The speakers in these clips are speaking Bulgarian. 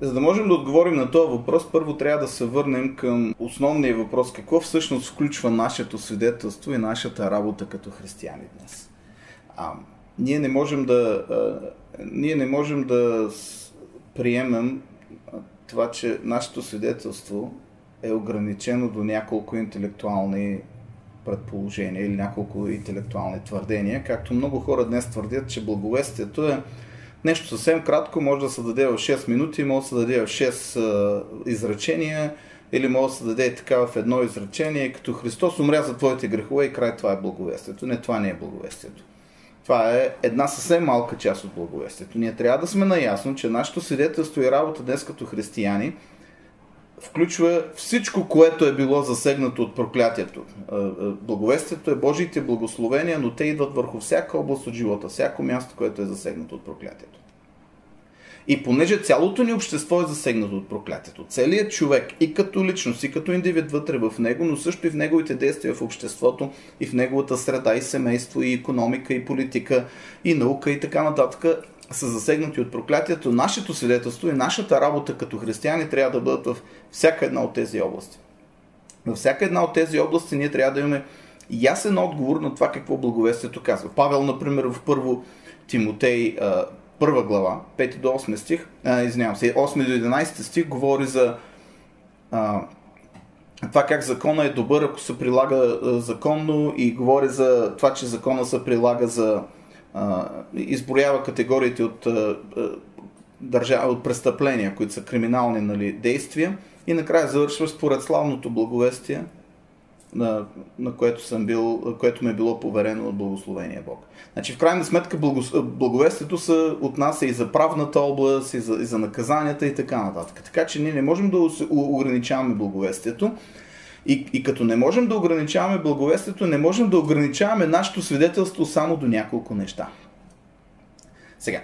За да можем да отговорим на този въпрос, първо трябва да се върнем към основния въпрос. Какво всъщност включва нашето свидетелство и нашата работа като християни днес? Ние не можем да приемем това, че нашето свидетелство е ограничено до няколко интелектуални предположения или няколко интелектуални твърдения, както много хора днес твърдят, че благовестието е нещо съвсем кратко, може да се даде в 6 минути, може да се даде в 6 изречения, или може да се даде така в едно изречение, като Христос умря за твоите грехове и край, това е благовестието. Не, това не е благовестието. Това е една съвсем малка част от благовестието. Ние трябва да сме наясно, че нашето свидетелство и работа днес като християни включва всичко, което е било засегнато от проклятието. Благовестието е Божиите благословения, но те идват върху всяка област от живота, всяко място, което е засегнато от проклятието. И понеже цялото ни общество е засегнато от проклятието, целият човек и като личност, и като индивид вътре в него, но също и в неговите действия в обществото, и в неговата среда, и семейство, и икономика, и политика, и наука, и така нататък, са засегнати от проклятието. Нашето свидетелство и нашата работа като християни трябва да бъдат в всяка една от тези области. Във всяка една от тези области ние трябва да имаме ясен отговор на това какво благовестието казва. Павел, например, в 1 Тимотей 1 глава, 5 до 8 стих, 8 до 11 стих говори за това как закона е добър, ако се прилага законно, и говори за това, че закона се прилага за изброява категориите от престъпления, които са криминални действия, и накрая завършва според славното благовестие, на което ме е било поверено от благословения Бог. Значи, в крайна сметка, благовестието се отнася и за правната област, и за наказанията и така нататък. Така че ние не можем да ограничаваме благовестието. И като не можем да ограничаваме благовестието, не можем да ограничаваме нашето свидетелство само до няколко неща. Сега,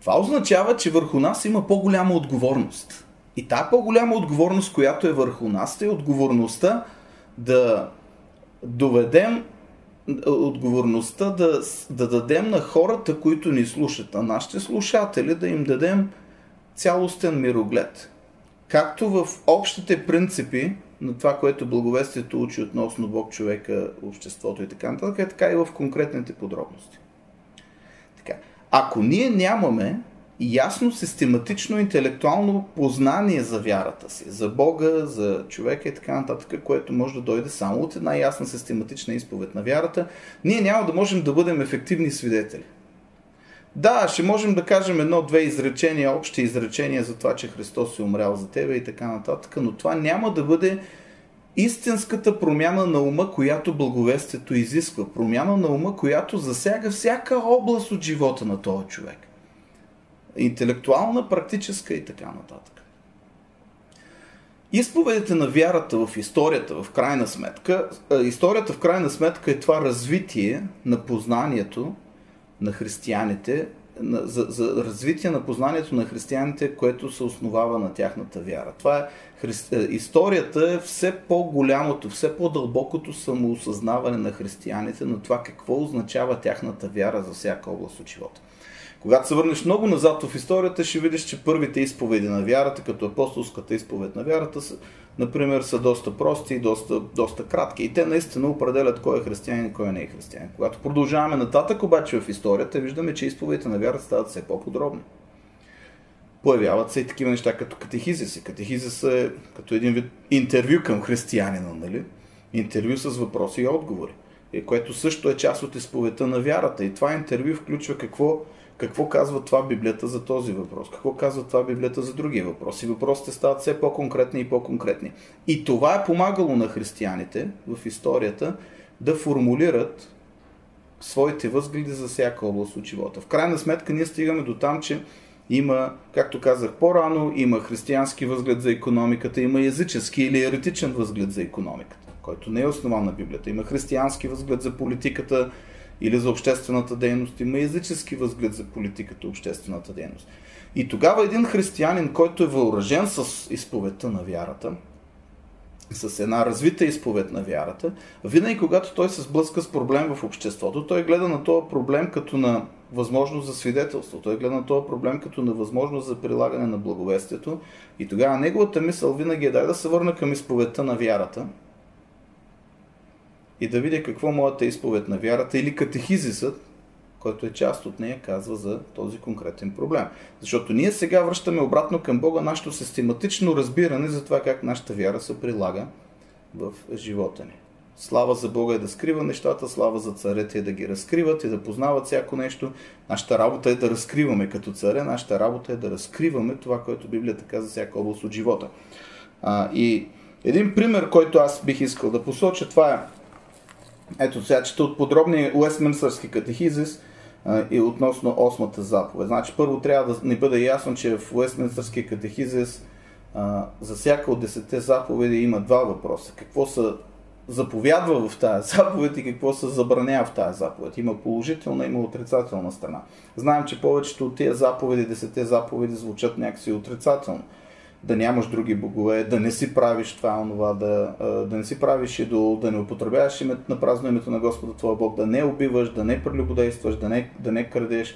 това означава, че върху нас има по-голяма отговорност. И тази по-голяма отговорност, която е върху нас, е отговорността да доведем, да дадем на хората, които ни слушат, на нашите слушатели, да им дадем цялостен мироглед. Както в общите принципи на това, което благовестието учи относно Бог, човека, обществото и така нататък, така и в конкретните подробности. Така. Ако ние нямаме ясно, систематично, интелектуално познание за вярата си, за Бога, за човека и така нататък, което може да дойде само от една ясна систематична изповед на вярата, ние няма да можем да бъдем ефективни свидетели. Да, ще можем да кажем едно-две изречения, общи изречения за това, че Христос е умрял за тебе и така нататък, но това няма да бъде истинската промяна на ума, която благовестието изисква. Промяна на ума, която засяга всяка област от живота на този човек. Интелектуална, практическа и така нататък. Изповедите на вярата в историята, в крайна сметка, историята в крайна сметка е това развитие на познанието на християните, за развитие на познанието на християните, което се основава на тяхната вяра. Това е историята е все по-голямото, все по-дълбокото самоосъзнаване на християните на това какво означава тяхната вяра за всяка област от живота. Когато се върнеш много назад в историята, ще видиш, че първите изповеди на вярата, като апостолската изповед на вярата, например, са доста прости и доста кратки. И те наистина определят кой е християнин и кой не е християнин. Когато продължаваме нататък, обаче в историята, виждаме, че изповедите на вярата стават все по-подробни. Появяват се и такива неща като катехизис. Катехизис е като един вид интервю към християнина, нали? Интервю с въпроси и отговори. Което също е част от изповедта на вярата. И това интервю включва какво казва това Библията за този въпрос? Какво казва това Библията за другия въпрос? И въпросите стават все по-конкретни и по-конкретни. И това е помагало на християните в историята да формулират своите възгледи за всяка област от живота. В крайна сметка ние стигаме до там, че има, както казах по-рано, има християнски възглед за икономиката, има язически или еретичен възглед за икономиката, който не е основан на Библията. Има християнски възглед за политиката или за обществената дейност, има язически възглед за политиката и обществената дейност. И тогава един християнин, който е въоръжен с изповедта на вярата, с една развита изповед на вярата, винаги когато той се сблъска с проблем в обществото, той гледа на този проблем като на възможност за свидетелство. Той гледа на този проблем като на възможност за прилагане на благовестието. И тогава неговата мисъл винаги е дай да се върна към изповедта на вярата и да видя какво моята изповед на вярата или катехизисът, който е част от нея, казва за този конкретен проблем. Защото ние сега връщаме обратно към Бога нашето систематично разбиране за това как нашата вяра се прилага в живота ни. Слава за Бога е да скрива нещата, слава за царете е да ги разкриват и да познават всяко нещо. Нашата работа е да разкриваме като царе, нашата работа е да разкриваме това, което Библията каза за всяка област от живота. И един пример, който аз бих искал да посоча, това е, ето сега чета от подробния Уестминстърски катехизис и относно 8-та заповед. Значи първо трябва да ни бъде ясно, че в Уестминстърския катехизис за всяка от 10-те заповеди има два въпроса. Какво се заповядва в тази заповед и какво се забранява в тази заповед. Има положителна, има отрицателна страна. Знаем, че повечето от тези заповеди, 10-те заповеди звучат някакси отрицателно. Да нямаш други богове, да не си правиш това, онова, да не си правиш идол, да не употребяваш на празно името на Господа твоя Бог, да не убиваш, да не прелюбодействаш, да не крадеш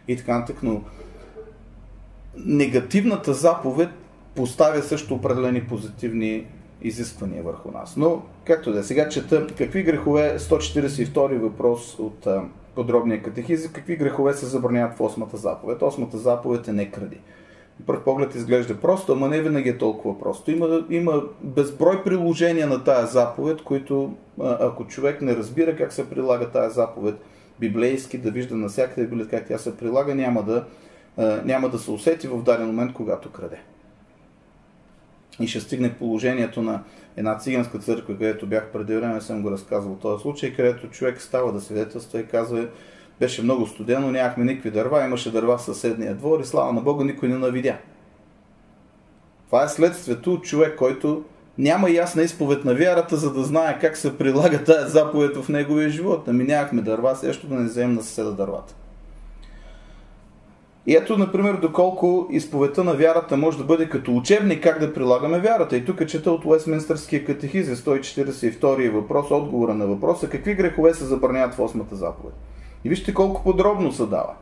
и така нататък. Но негативната заповед поставя също определени позитивни изисквания върху нас. Но, както да е, сега чета какви грехове, 142 въпрос от подробния катехизис, какви грехове се забраняват в 8-та заповед. 8-та заповед е не кради. Пръв поглед изглежда просто, ама не винаги е толкова просто. Има безброй приложения на тая заповед, които, ако човек не разбира как се прилага тая заповед, библейски, да вижда навсякъде как тя се прилага, няма да се усети в даден момент, когато краде. И ще стигне положението на една циганска църква, където бях преди време, съм го разказвал този случай, където човек става да свидетелства и казва, беше много студено, нямахме никакви дърва, имаше дърва в съседния двор и слава на Бога никой не навидя. Това е следствието от човек, който няма ясна изповед на вярата, за да знае как се прилага тази заповед в неговия живот. Ами нямахме дърва, също да не вземем на съседа дървата. И ето, например, доколко изповедта на вярата може да бъде като учебник как да прилагаме вярата. И тук чета от Уестминстърския катехизис, 142 въпрос, отговора на въпроса, какви грехове се забраняват в 8-та заповед. И вижте колко подробно се дава.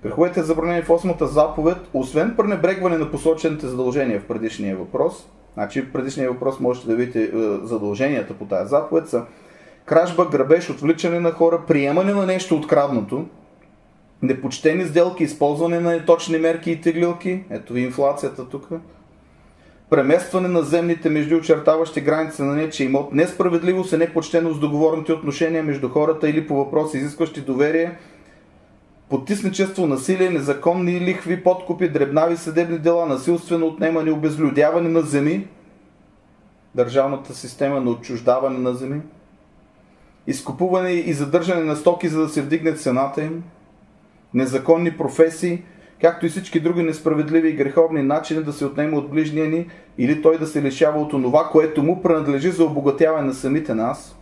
Греховете забранени в 8-та заповед, освен пренебрегване на посочените задължения в предишния въпрос, значи в предишния въпрос можете да видите задълженията по тази заповед, са кражба, грабеж, отвличане на хора, приемане на нещо откраднато, непочтени сделки, използване на неточни мерки и теглилки, ето ви инфлацията тук, преместване на земните между очертаващи граници на нечия имот, несправедливост и непочтеност с договорните отношения между хората или по въпроси, изискващи доверие, потисничество, насилие, незаконни лихви, подкупи, дребнави съдебни дела, насилствено отнемане, обезлюдяване на земи, държавната система на отчуждаване на земи, изкупуване и задържане на стоки, за да се вдигне цената им, незаконни професии, както и всички други несправедливи и греховни начини да се отнема от ближния ни или той да се лишава от онова, което му принадлежи за обогатяване на самите нас.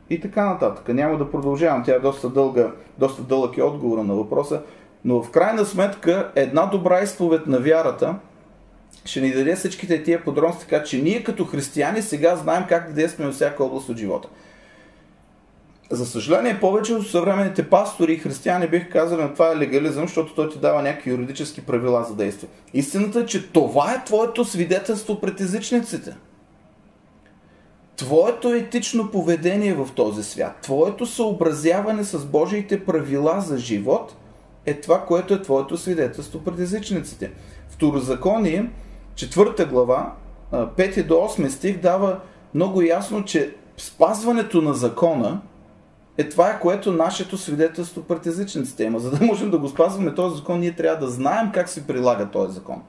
И така нататък. Няма да продължавам, тя е доста дълъг е отговора на въпроса, но в крайна сметка една добра изповед на вярата ще ни даде всичките тия подробности, така че ние като християни сега знаем как да действаме във всяка област от живота. За съжаление, повече от съвременните пастори и християни бих казали, това е легализъм, защото той ти дава някакви юридически правила за действие. Истината е, че това е твоето свидетелство пред езичниците. Твоето етично поведение в този свят, твоето съобразяване с Божиите правила за живот е това, което е твоето свидетелство пред езичниците. Второзаконие, 4 глава, 5 до 8 стих дава много ясно, че спазването на закона е това, което нашето свидетелство пред езичниците има. За да можем да го спазваме този закон, ние трябва да знаем как се прилага този закон.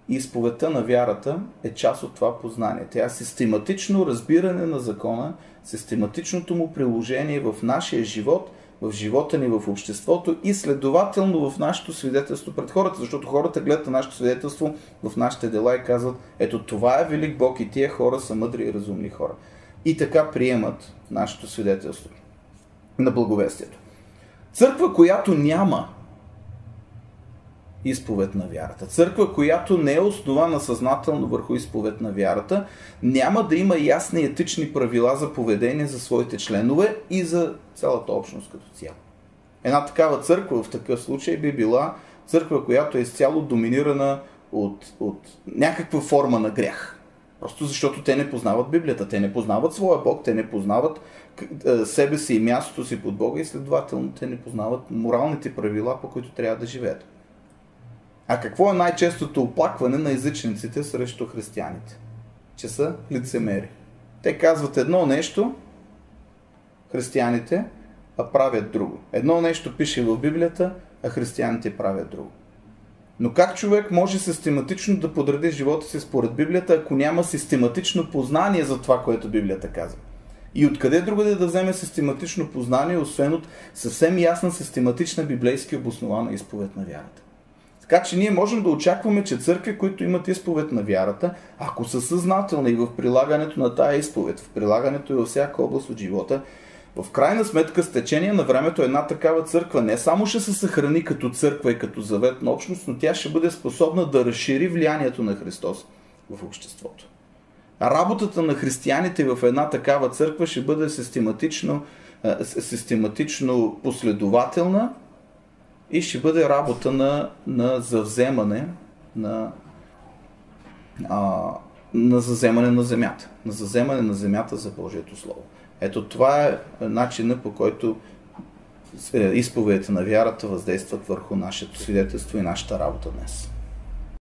Изповедта на вярата е част от това познание. Тя е систематично разбиране на закона, систематичното му приложение в нашия живот, в живота ни, в обществото и следователно в нашето свидетелство пред хората, защото хората гледат на нашето свидетелство в нашите дела и казват, ето това е велик Бог и тия хора са мъдри и разумни хора. И така приемат нашето свидетелство на благовестието. Църква, която няма изповед на вярата. Църква, която не е основана съзнателно върху изповед на вярата, няма да има ясни етични правила за поведение за своите членове и за цялата общност като цяло. Една такава църква в такъв случай би била църква, която е изцяло доминирана от някаква форма на грях. Просто защото те не познават Библията, те не познават своя Бог, те не познават себе си и мястото си под Бога и следователно те не познават моралните правила, по които трябва да живеят. А какво е най-честото оплакване на езичниците срещу християните? Че са лицемери. Те казват едно нещо, християните, а правят друго. Едно нещо пише в Библията, а християните правят друго. Но как човек може систематично да подреди живота си според Библията, ако няма систематично познание за това, което Библията казва? И откъде другаде да вземе систематично познание, освен от съвсем ясна, систематична, библейски обоснована изповед на вярата? Така че ние можем да очакваме, че църкви, които имат изповед на вярата, ако са съзнателни и в прилагането на тая изповед, в прилагането и във всяка област от живота, в крайна сметка с течение на времето една такава църква не само ще се съхрани като църква и като заветна общност, но тя ще бъде способна да разшири влиянието на Христос в обществото. Работата на християните в една такава църква ще бъде систематично последователна и ще бъде работа на завземане на заземане на земята. На заземане на земята за Божието Слово. Ето това е начинът, по който изповедите на вярата въздействат върху нашето свидетелство и нашата работа днес.